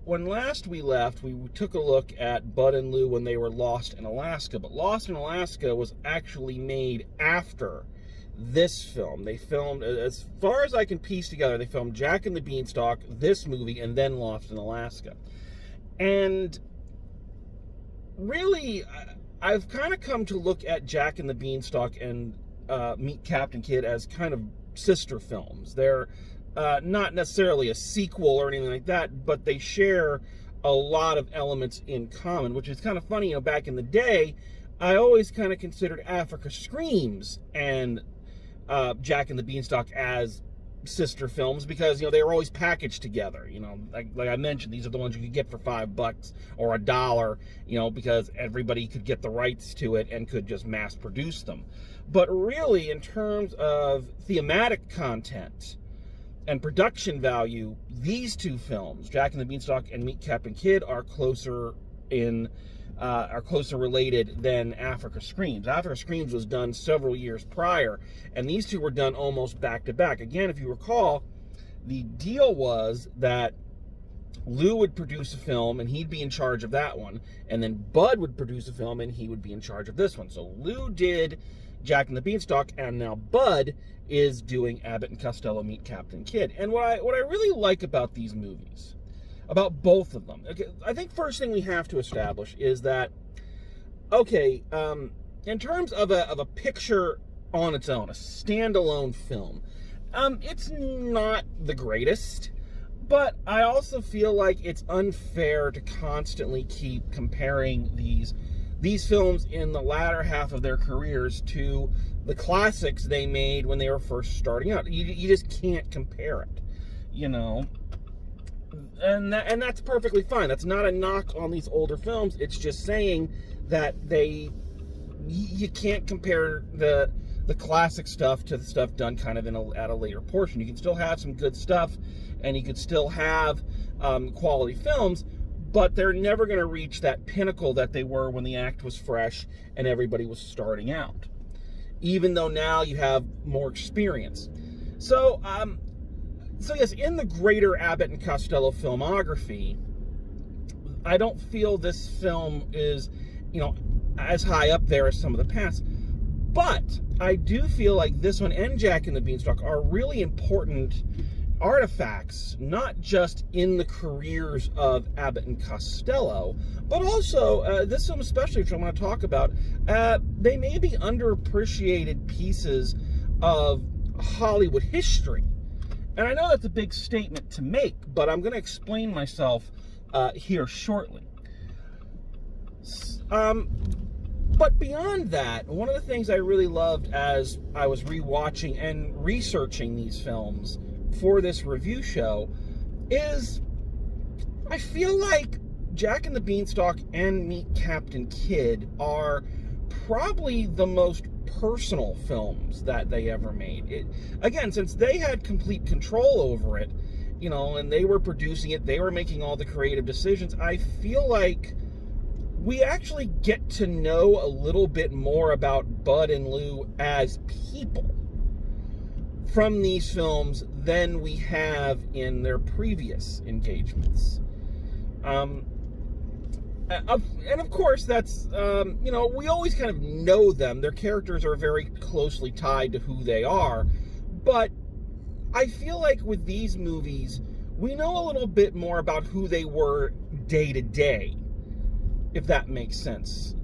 when last we left, we took a look at Bud and Lou when they were lost in Alaska. But Lost in Alaska was actually made after this film. They filmed, as far as I can piece together, they filmed Jack and the Beanstalk, this movie, and then Lost in Alaska. And really, I've kind of come to look at Jack and the Beanstalk and Meet Captain Kidd as kind of sister films. They're not necessarily a sequel or anything like that, but they share a lot of elements in common, which is kind of funny. Back in the day, I always kind of considered Africa Screams and Jack and the Beanstalk as sister films because, they were always packaged together. Like I mentioned, these are the ones you could get for $5 or $1, because everybody could get the rights to it and could just mass produce them. But really, in terms of thematic content and production value, these two films, Jack and the Beanstalk and Meet Captain Kidd, are closer related than Africa Screams. Africa Screams was done several years prior, and these two were done almost back to back. Again, if you recall, the deal was that Lou would produce a film and he'd be in charge of that one, and then Bud would produce a film and he would be in charge of this one. So Lou did Jack and the Beanstalk, and now Bud is doing Abbott and Costello Meet Captain Kidd. And what I really like about these movies, about both of them, okay, I think first thing we have to establish is that, okay, in terms of a picture on its own, a standalone film, it's not the greatest, but I also feel like it's unfair to constantly keep comparing these films in the latter half of their careers to the classics they made when they were first starting out. You just can't compare it, and that's perfectly fine. That's not a knock on these older films. It's just saying that you can't compare the classic stuff to the stuff done kind of at a later portion. You can still have some good stuff, and you can still have quality films, but they're never going to reach that pinnacle that they were when the act was fresh and everybody was starting out, even though now you have more experience. So yes, in the greater Abbott and Costello filmography, I don't feel this film is, as high up there as some of the past, but I do feel like this one and Jack and the Beanstalk are really important artifacts, not just in the careers of Abbott and Costello, but also this film especially, which I'm going to talk about, they may be underappreciated pieces of Hollywood history. And I know that's a big statement to make, but I'm going to explain myself here shortly. But beyond that, one of the things I really loved as I was rewatching and researching these films for this review show is I feel like Jack and the Beanstalk and Meet Captain Kidd are probably the most personal films that they ever made. Again, since they had complete control over it, and they were producing it, they were making all the creative decisions, I feel like we actually get to know a little bit more about Bud and Lou as people from these films than we have in their previous engagements. And of course, that's, we always kind of know them. Their characters are very closely tied to who they are. But I feel like with these movies, we know a little bit more about who they were day to day, if that makes sense.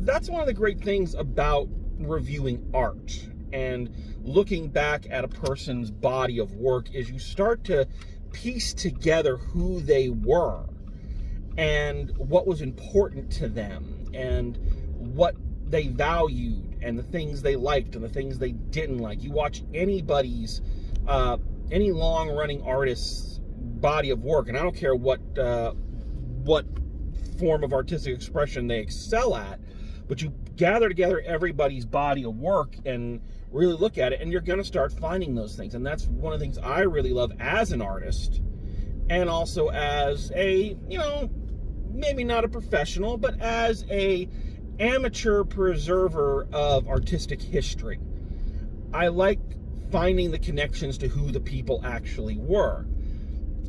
That's one of the great things about reviewing art and looking back at a person's body of work is you start to piece together who they were and what was important to them and what they valued and the things they liked and the things they didn't like. You watch any long-running artist's body of work, and I don't care what form of artistic expression they excel at, but you gather together everybody's body of work and really look at it, and you're going to start finding those things. And that's one of the things I really love as an artist, and also as a, maybe not a professional, but as a amateur preserver of artistic history. I like finding the connections to who the people actually were.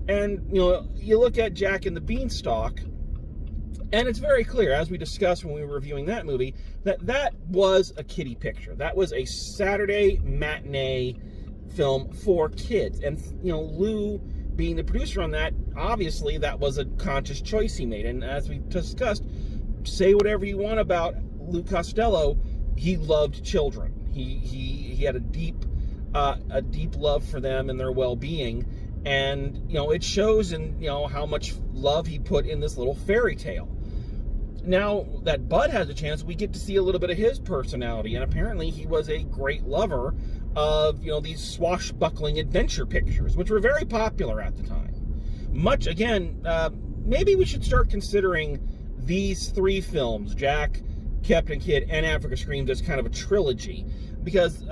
And, you look at Jack and the Beanstalk, and it's very clear, as we discussed when we were reviewing that movie, that was a kiddie picture. That was a Saturday matinee film for kids. And, Lou, being the producer on that, obviously that was a conscious choice he made. And as we discussed, say whatever you want about Lou Costello, he loved children. He had a deep love for them and their well-being. And, it shows in, how much love he put in this little fairy tale. Now that Bud has a chance, we get to see a little bit of his personality. And apparently he was a great lover of, these swashbuckling adventure pictures, which were very popular at the time. Maybe we should start considering these three films, Jack, Captain Kidd, and Africa Screams, as kind of a trilogy. Because,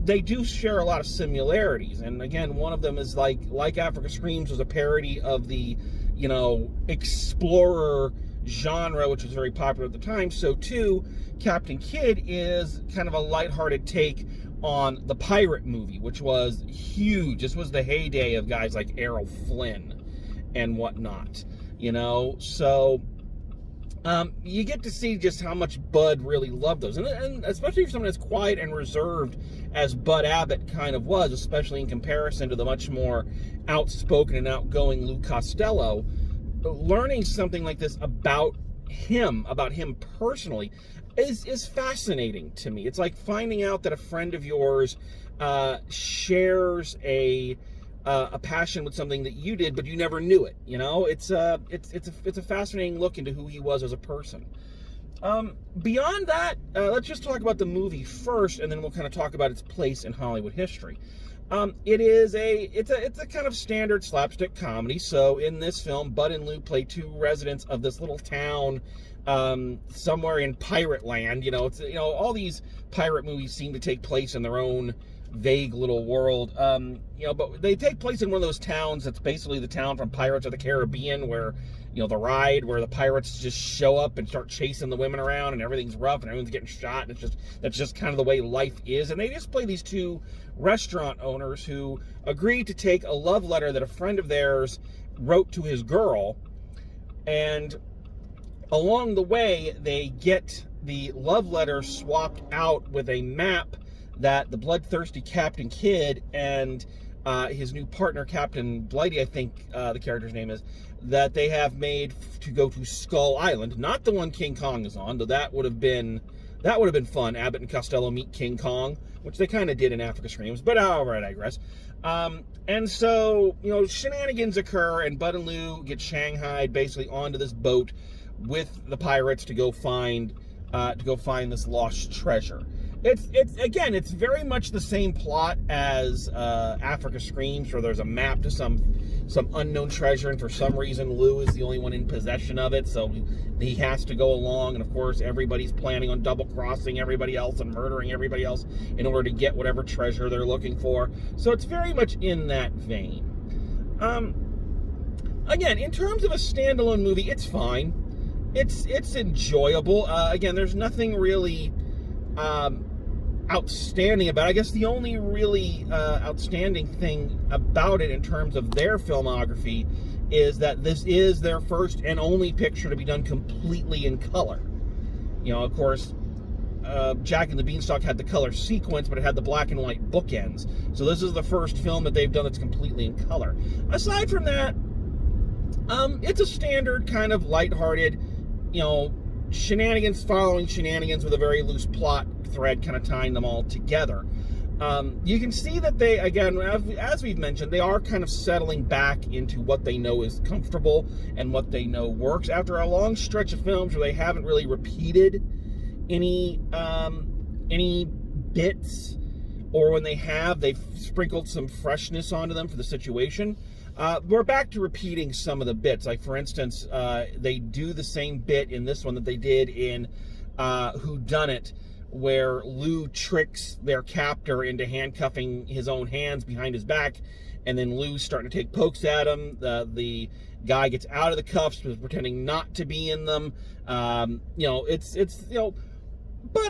they do share a lot of similarities. And again, one of them is like Africa Screams was a parody of the, explorer genre, which was very popular at the time. So too, Captain Kidd is kind of a lighthearted take on the pirate movie, which was huge. This was the heyday of guys like Errol Flynn and whatnot, So you get to see just how much Bud really loved those. And especially for someone as quiet and reserved as Bud Abbott kind of was, especially in comparison to the much more outspoken and outgoing Lou Costello, learning something like this about him personally, is fascinating to me. It's like finding out that a friend of yours shares a passion with something that you did, but you never knew it. It's a fascinating look into who he was as a person. Beyond that, let's just talk about the movie first, and then we'll kind of talk about its place in Hollywood history. It's a kind of standard slapstick comedy. So in this film, Bud and Lou play two residents of this little town somewhere in pirate land. All these pirate movies seem to take place in their own vague little world, but they take place in one of those towns that's basically the town from Pirates of the Caribbean, where the ride where the pirates just show up and start chasing the women around and everything's rough and everyone's getting shot, and that's just kind of the way life is. And they just play these two restaurant owners who agreed to take a love letter that a friend of theirs wrote to his girl, and along the way they get the love letter swapped out with a map that the bloodthirsty Captain Kidd and his new partner, Captain Blighty, I think the character's name is, that they have made to go to Skull Island. Not the one King Kong is on, though that would have been fun. Abbott and Costello meet King Kong, which they kind of did in Africa Screams, but all right, I digress. And so, shenanigans occur, and Bud and Lou get shanghaied basically onto this boat with the pirates to go find this lost treasure. It's very much the same plot as Africa Screams, where there's a map to some unknown treasure, and for some reason Lou is the only one in possession of it, so he has to go along, and of course everybody's planning on double-crossing everybody else and murdering everybody else in order to get whatever treasure they're looking for. So it's very much in that vein. Again, in terms of a standalone movie, it's fine. It's enjoyable. Again, there's nothing really outstanding about it. I guess the only really outstanding thing about it in terms of their filmography is that this is their first and only picture to be done completely in color. Of course, Jack and the Beanstalk had the color sequence, but it had the black and white bookends. So this is the first film that they've done that's completely in color. Aside from that, it's a standard kind of lighthearted, shenanigans following shenanigans with a very loose plot thread kind of tying them all together. You can see that they, again, as we've mentioned, they are kind of settling back into what they know is comfortable and what they know works after a long stretch of films where they haven't really repeated any bits, or when they have, they've sprinkled some freshness onto them for the situation. We're back to repeating some of the bits. Like, for instance, they do the same bit in this one that they did in Whodunit, where Lou tricks their captor into handcuffing his own hands behind his back, and then Lou's starting to take pokes at him. The guy gets out of the cuffs, pretending not to be in them. But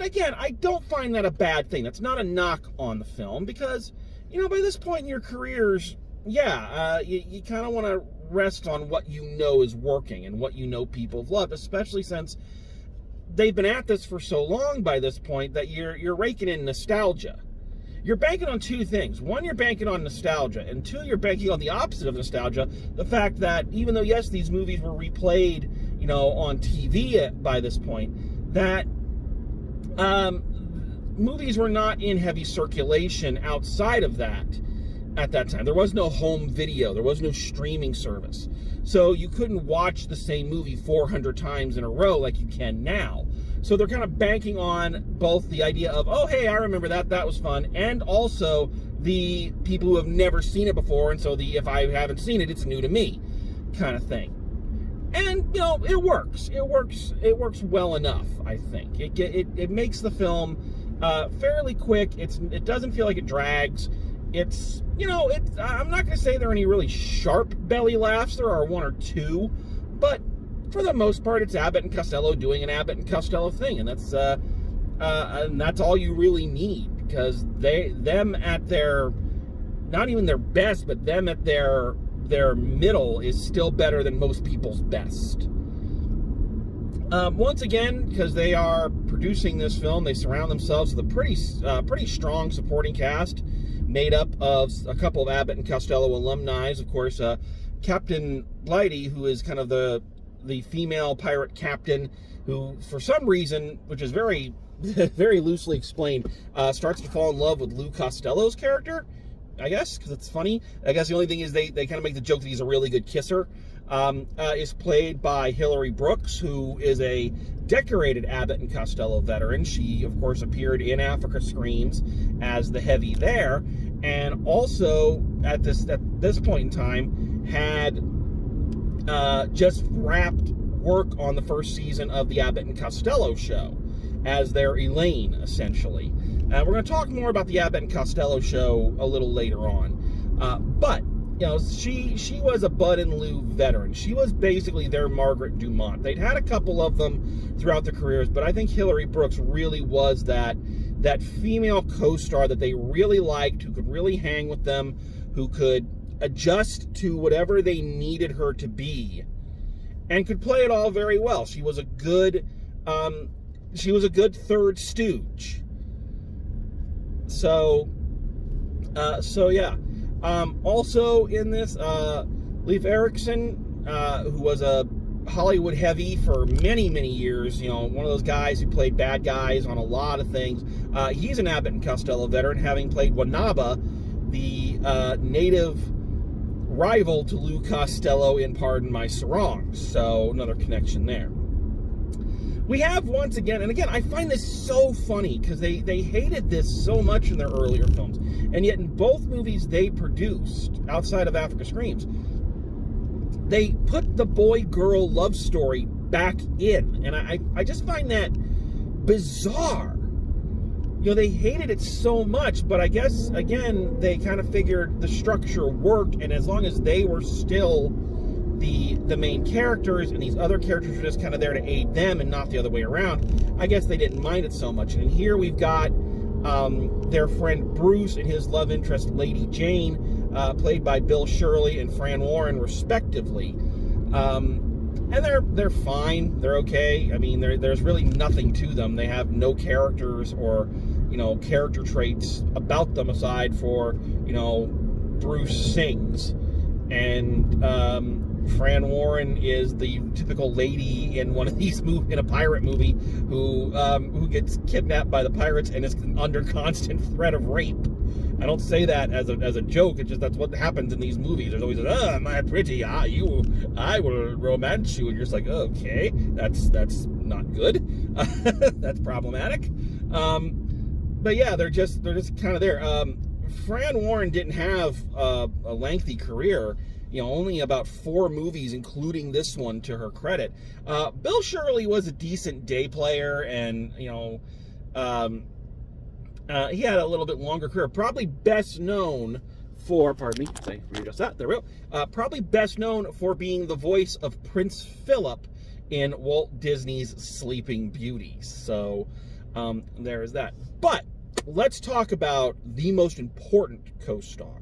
again, I don't find that a bad thing. That's not a knock on the film, because, by this point in your careers, you kind of want to rest on what you know is working and what you know people have loved, especially since they've been at this for so long by this point that you're raking in nostalgia. You're banking on two things. One, you're banking on nostalgia, and two, you're banking on the opposite of nostalgia, the fact that even though, yes, these movies were replayed, on TV by this point, that movies were not in heavy circulation outside of that at that time. There was no home video. There was no streaming service. So you couldn't watch the same movie 400 times in a row like you can now. So they're kind of banking on both the idea of, oh, hey, I remember that was fun, and also the people who have never seen it before, and so if I haven't seen it, it's new to me kind of thing. And, it works. It works well enough, I think. It makes the film fairly quick. It doesn't feel like it drags. I'm not going to say there are any really sharp belly laughs. There are one or two, but for the most part, it's Abbott and Costello doing an Abbott and Costello thing, and that's all you really need, because them at their, not even their best, but them at their middle is still better than most people's best. Once again, because they are producing this film, they surround themselves with a pretty strong supporting cast, made up of a couple of Abbott and Costello alumni. Of course, Captain Blighty, who is kind of the female pirate captain, who, for some reason, which is very, very loosely explained, starts to fall in love with Lou Costello's character, I guess, because it's funny. I guess the only thing is they kind of make the joke that he's a really good kisser. Is played by Hilary Brooks, who is a decorated Abbott and Costello veteran. She, of course, appeared in Africa Screams as the heavy there, and also at this point in time had just wrapped work on the first season of the Abbott and Costello show as their Elaine, essentially. We're going to talk more about the Abbott and Costello show a little later on, but she was a Bud and Lou veteran. She was basically their Margaret Dumont. They'd had a couple of them throughout their careers, but I think Hilary Brooks really was that female co-star that they really liked, who could really hang with them, who could adjust to whatever they needed her to be, and could play it all very well. She was a good third stooge. So yeah. Also in this, Leif Erikson, who was a Hollywood heavy for many, many years, one of those guys who played bad guys on a lot of things. He's an Abbott and Costello veteran, having played Wanaba, the native rival to Lou Costello in Pardon My Sarong. So another connection there. We have, once again, and again, I find this so funny because they hated this so much in their earlier films, and yet in both movies they produced, outside of Africa Screams, they put the boy-girl love story back in, and I just find that bizarre. They hated it so much, but I guess, again, they kind of figured the structure worked, and as long as they were still the main characters, and these other characters were just kind of there to aid them and not the other way around, I guess they didn't mind it so much. And here we've got their friend Bruce and his love interest Lady Jane, played by Bill Shirley and Fran Warren respectively, and they're fine, they're okay. I mean, there's really nothing to them. They have no characters or character traits about them aside for Bruce sings, and Fran Warren is the typical lady in one of these in a pirate movie who gets kidnapped by the pirates and is under constant threat of rape. I don't say that as a joke. It's just that's what happens in these movies. There's always my pretty, I will romance you, and you're just like, okay, that's not good. That's problematic. But yeah, they're just kind of there. Fran Warren didn't have a lengthy career. Only about 4 movies, including this one, to her credit. Bill Shirley was a decent day player, and, he had a little bit longer career. Probably best known for, pardon me, say, readjust that, there we go. Probably best known for being the voice of Prince Philip in Walt Disney's Sleeping Beauty. So, there is that. But, let's talk about the most important co-star.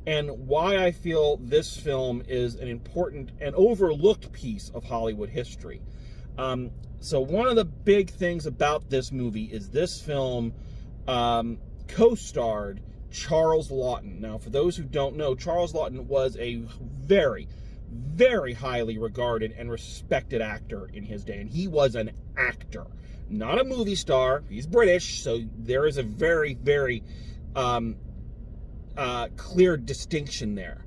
and why I feel this film is an important and overlooked piece of Hollywood history. So one of the big things about this movie is this film co-starred Charles Lawton. Now, for those who don't know, Charles Lawton was a very, very highly regarded and respected actor in his day, and he was an actor, not a movie star. He's British, so there is a very, very clear distinction there.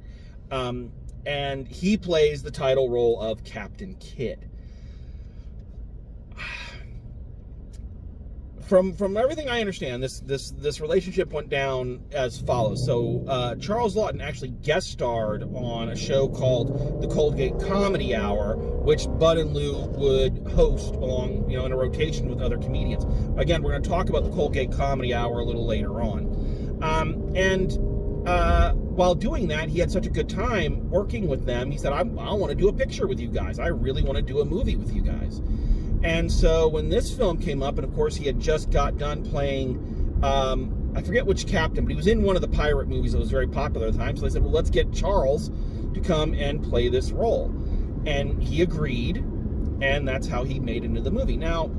And he plays the title role of Captain Kidd. From everything I understand, this relationship went down as follows. So Charles Lawton actually guest starred on a show called The Colgate Comedy Hour, which Bud and Lou would host along, in a rotation with other comedians. Again, we're going to talk about The Colgate Comedy Hour a little later on. While doing that, he had such a good time working with them. He said, I want to do a picture with you guys. I really want to do a movie with you guys. And so when this film came up, and of course he had just got done playing, I forget which captain, but he was in one of the pirate movies that was very popular at the time. So they said, well, let's get Charles to come and play this role. And he agreed, and that's how he made it into the movie. Now,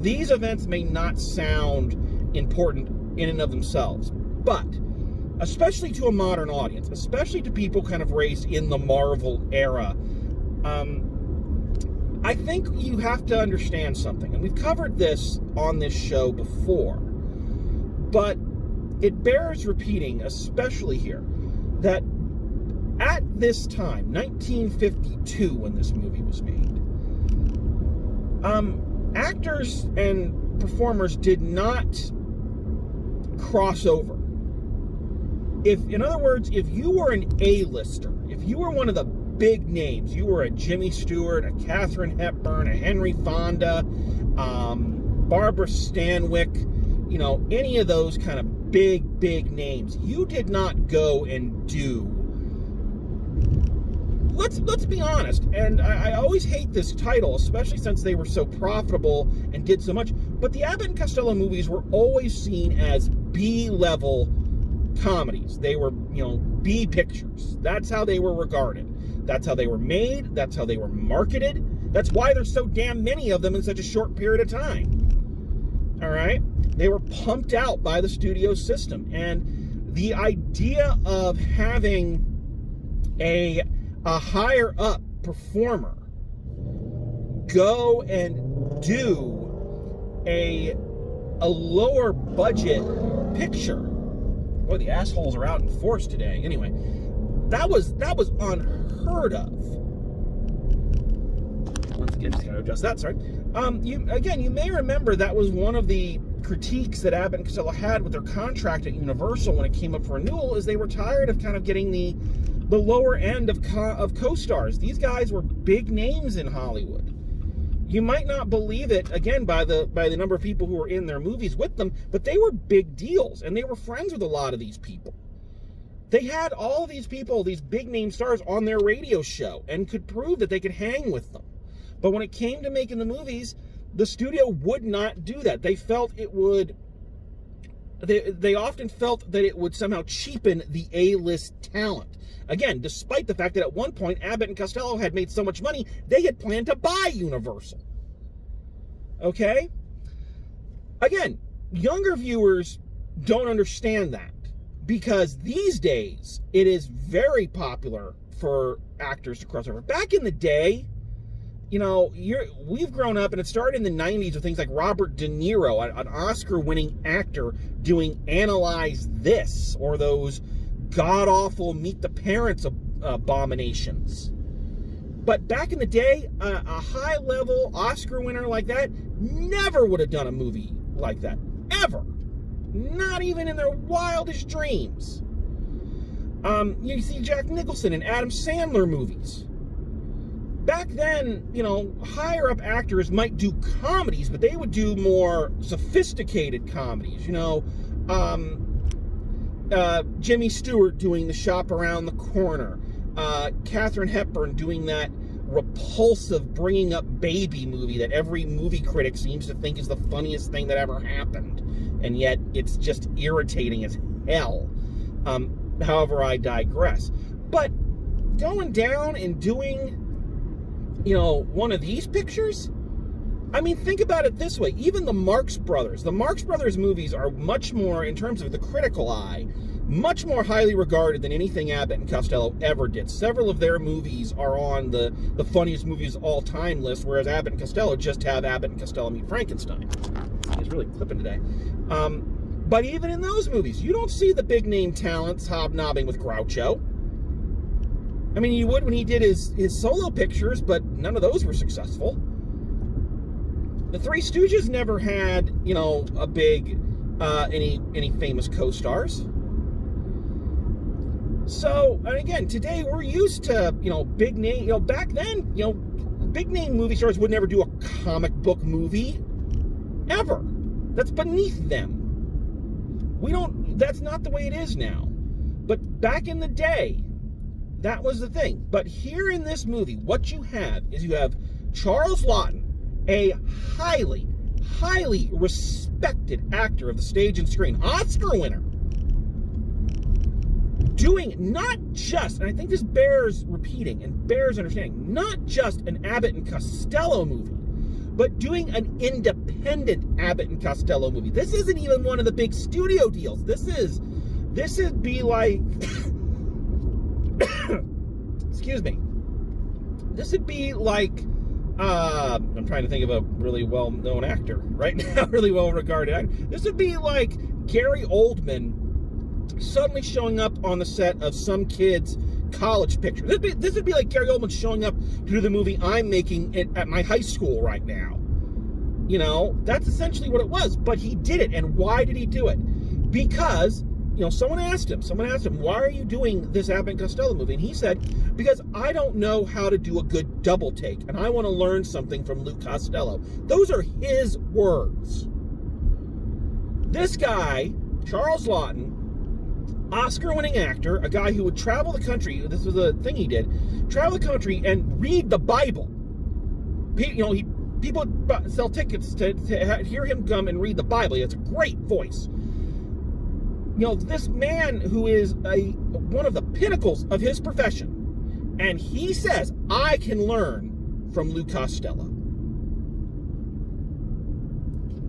these events may not sound important in and of themselves, but especially to a modern audience, especially to people kind of raised in the Marvel era, I think you have to understand something, and we've covered this on this show before, but it bears repeating, especially here, that at this time, 1952, when this movie was made, actors and performers did not cross over. In other words, if you were an A-lister, if you were one of the big names, you were a Jimmy Stewart, a Katharine Hepburn, a Henry Fonda, Barbara Stanwyck, any of those kind of big names, you did not go and do. Let's be honest, and I always hate this title, especially since they were so profitable and did so much, but the Abbott and Costello movies were always seen as B-level comedies. They were, B pictures. That's how they were regarded. That's how they were made. That's how they were marketed. That's why there's so damn many of them in such a short period of time. All right? They were pumped out by the studio system. And the idea of having a higher up performer go and do a lower budget picture. Boy, the assholes are out in force today. Anyway, that was unheard of. Once again, just gotta adjust that. Sorry. You may remember that was one of the critiques that Abbott and Costello had with their contract at Universal when it came up for renewal, is they were tired of kind of getting the lower end of co-stars. These guys were big names in Hollywood. You might not believe it, again, by the number of people who were in their movies with them, but they were big deals, and they were friends with a lot of these people. They had all these people, these big name stars, on their radio show and could prove that they could hang with them. But when it came to making the movies, the studio would not do that. They felt it would, they often felt that it would somehow cheapen the A-list talent. Again, despite the fact that at one point, Abbott and Costello had made so much money, they had planned to buy Universal. Okay? Again, younger viewers don't understand that, because these days, it is very popular for actors to cross over. Back in the day, we've grown up, and it started in the 90s with things like Robert De Niro, an Oscar-winning actor, doing Analyze This, or those god-awful Meet the Parents abominations. But back in the day, a high-level Oscar winner like that never would have done a movie like that. Ever. Not even in their wildest dreams. You see Jack Nicholson in Adam Sandler movies. Back then, higher-up actors might do comedies, but they would do more sophisticated comedies. Jimmy Stewart doing The Shop Around the Corner. Katharine Hepburn doing that repulsive Bringing Up Baby movie that every movie critic seems to think is the funniest thing that ever happened. And yet, it's just irritating as hell. however, I digress. But going down and doing, one of these pictures, I mean, think about it this way. Even the Marx Brothers movies are much more, in terms of the critical eye, much more highly regarded than anything Abbott and Costello ever did. Several of their movies are on the funniest movies of all time list, whereas Abbott and Costello just have Abbott and Costello Meet Frankenstein. He's really clipping today. But even in those movies, you don't see the big name talents hobnobbing with Groucho. I mean, you would when he did his solo pictures, but none of those were successful. The Three Stooges never had, a big, any famous co-stars. So, and again, today we're used to, big name, back then, big name movie stars would never do a comic book movie, ever. That's beneath them. That's not the way it is now. But back in the day, that was the thing. But here in this movie, what you have is you have Charles Lawton, a highly, highly respected actor of the stage and screen, Oscar winner, doing not just, and I think this bears repeating and bears understanding, not just an Abbott and Costello movie, but doing an independent Abbott and Costello movie. This isn't even one of the big studio deals. This would be like, excuse me. This would be like, I'm trying to think of a really well-known actor right now, really well-regarded actor. This would be like Gary Oldman suddenly showing up on the set of some kid's college picture. This would be like Gary Oldman showing up to do the movie I'm making at my high school right now. That's essentially what it was. But he did it. And why did he do it? Because, someone asked him, why are you doing this Abbott and Costello movie? And he said, because I don't know how to do a good double take, and I want to learn something from Luke Costello. Those are his words. This guy, Charles Lawton, Oscar-winning actor, a guy who would travel the country, this was a thing he did, travel the country and read the Bible. People sell tickets to hear him come and read the Bible. He has a great voice. This man who is one of the pinnacles of his profession, and he says, I can learn from Luke Costello.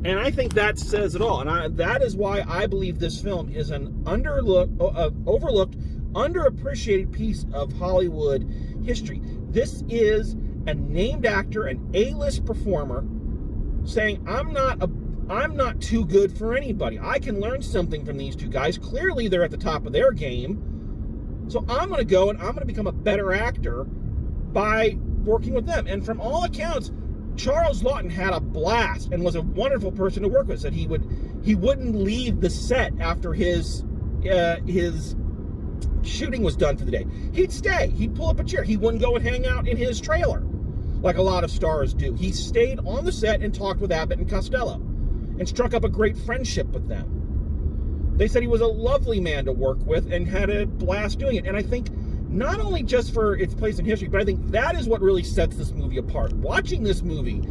And I think that says it all. And that is why I believe this film is an overlooked, underappreciated piece of Hollywood history. This is a named actor, an A-list performer, saying, I'm not too good for anybody. I can learn something from these two guys. Clearly, they're at the top of their game. So I'm going to go and I'm going to become a better actor by working with them. And from all accounts, Charles Lawton had a blast and was a wonderful person to work with. Said he wouldn't leave the set after his shooting was done for the day. He'd stay. He'd pull up a chair. He wouldn't go and hang out in his trailer like a lot of stars do. He stayed on the set and talked with Abbott and Costello and struck up a great friendship with them. They said he was a lovely man to work with and had a blast doing it. And I think not only just for its place in history, but I think that is what really sets this movie apart. Watching this movie,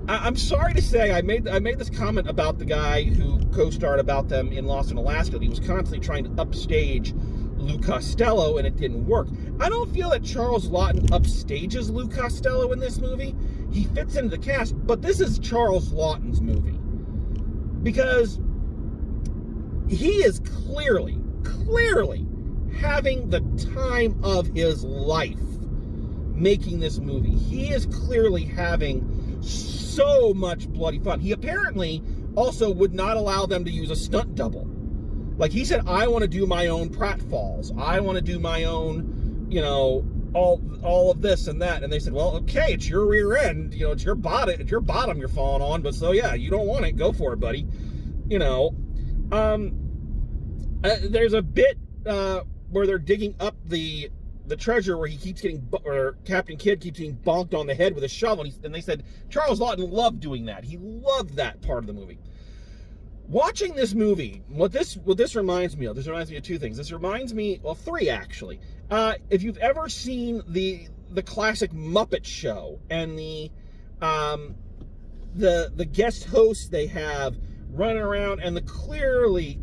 I'm sorry to say, I made this comment about the guy who co-starred about them in Lawton, Alaska. He was constantly trying to upstage Luke Costello, and it didn't work. I don't feel that Charles Lawton upstages Luke Costello in this movie. He fits into the cast, but this is Charles Lawton's movie. Because he is clearly having the time of his life making this movie. He is clearly having so much bloody fun. He apparently also would not allow them to use a stunt double. Like he said, I want to do my own pratfalls. I want to do my own, all of this and that. And they said, well, okay, it's your rear end. It's your bottom you're falling on. But so yeah, you don't want it. Go for it, buddy. There's a bit where they're digging up the treasure where Captain Kidd keeps getting bonked on the head with a shovel. And they said Charles Lawton loved doing that. He loved that part of the movie. Watching this movie, what this reminds me of two things. This reminds me, well, three actually. If you've ever seen the classic Muppet Show and the guest hosts they have running around and the clearly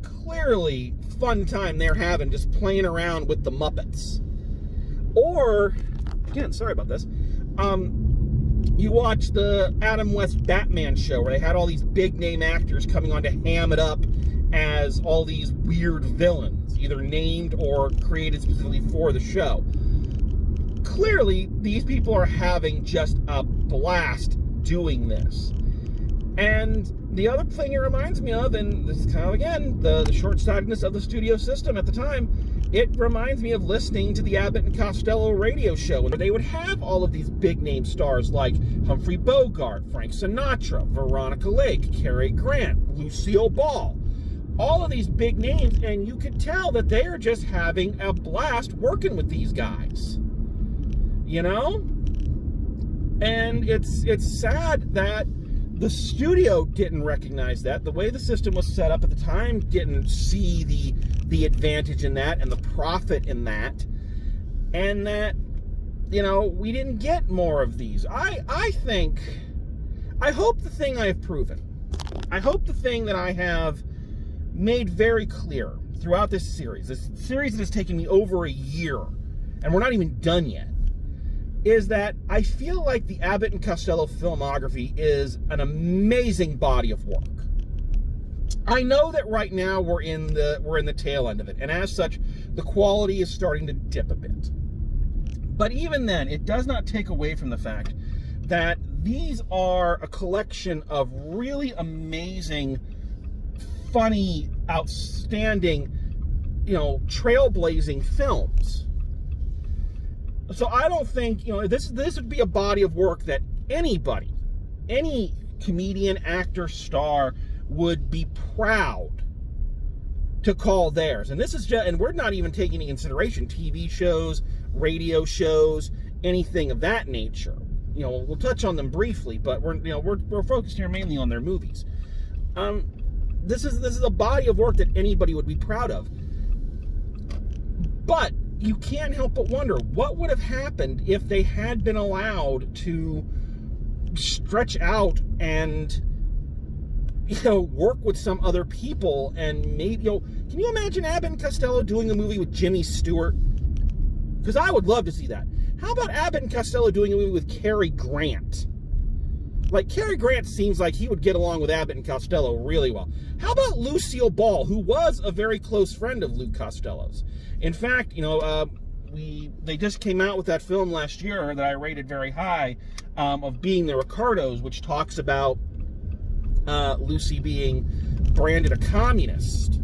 fun time they're having just playing around with the Muppets. Or, again, sorry about this, you watch the Adam West Batman show where they had all these big name actors coming on to ham it up as all these weird villains, either named or created specifically for the show. Clearly, these people are having just a blast doing this. And the other thing it reminds me of, and this is kind of, again, the short-sightedness of the studio system at the time, it reminds me of listening to the Abbott and Costello radio show, where they would have all of these big-name stars like Humphrey Bogart, Frank Sinatra, Veronica Lake, Cary Grant, Lucille Ball. All of these big names, and you could tell that they are just having a blast working with these guys. You know? And it's sad that the studio didn't recognize that. The way the system was set up at the time didn't see the advantage in that and the profit in that. And that, you know, we didn't get more of these. I hope the thing I have proven, I hope the thing that I have made very clear throughout this series that has taken me over a year, and we're not even done yet, is that I feel like the Abbott and Costello filmography is an amazing body of work. I know that right now we're in the tail end of it, and as such, the quality is starting to dip a bit. But even then, it does not take away from the fact that these are a collection of really amazing, funny, outstanding, you know, trailblazing films. So I don't think, you know, this would be a body of work that anybody, any comedian, actor, star would be proud to call theirs. And this is just, and we're not even taking into consideration TV shows, radio shows, anything of that nature. You know, we'll touch on them briefly, but we're focused here mainly on their movies. This is a body of work that anybody would be proud of. But you can't help but wonder what would have happened if they had been allowed to stretch out and, you know, work with some other people. And maybe, you know, can you imagine Abbott and Costello doing a movie with Jimmy Stewart? Because I would love to see that. How about Abbott and Costello doing a movie with Cary Grant? Like, Cary Grant seems like he would get along with Abbott and Costello really well. How about Lucille Ball, who was a very close friend of Lou Costello's? In fact, you know, they just came out with that film last year that I rated very high, of Being the Ricardos, which talks about Lucy being branded a communist.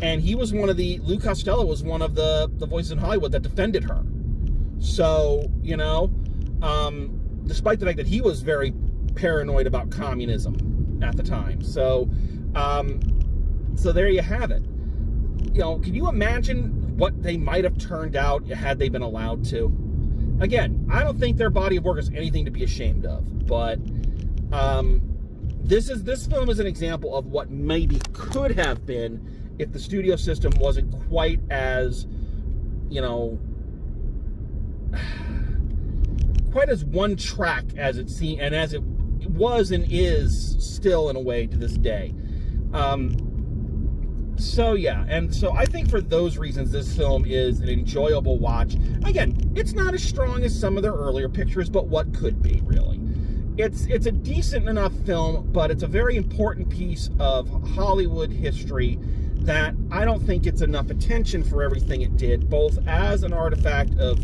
And Lou Costello was one of the voices in Hollywood that defended her. So, you know, despite the fact that he was very paranoid about communism at the time. So there you have it. You know, can you imagine what they might have turned out had they been allowed to? Again, I don't think their body of work is anything to be ashamed of, but this film is an example of what maybe could have been if the studio system wasn't quite as, you know, quite as one track as it seemed, and as it was and is still in a way to this day. So yeah, and so I think for those reasons, this film is an enjoyable watch. Again, it's not as strong as some of their earlier pictures, but what could be, really. It's a decent enough film, but it's a very important piece of Hollywood history that I don't think gets enough attention for everything it did, both as an artifact of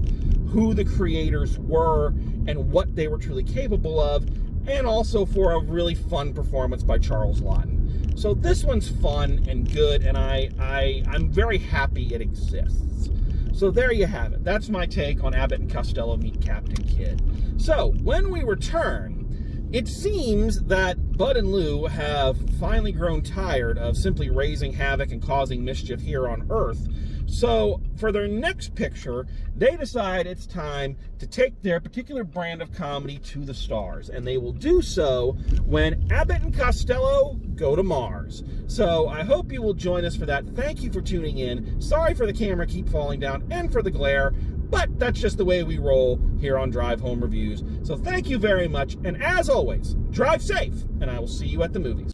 who the creators were and what they were truly capable of, and also for a really fun performance by Charles Lawton. So this one's fun and good, and I'm very happy it exists. So there you have it. That's my take on Abbott and Costello Meet Captain Kidd. So when we return, it seems that Bud and Lou have finally grown tired of simply raising havoc and causing mischief here on Earth. So for their next picture, they decide it's time to take their particular brand of comedy to the stars. And they will do so when Abbott and Costello go to Mars. So I hope you will join us for that. Thank you for tuning in. Sorry for the camera keep falling down and for the glare, but that's just the way we roll here on Drive Home Reviews. So thank you very much. And as always, drive safe, and I will see you at the movies.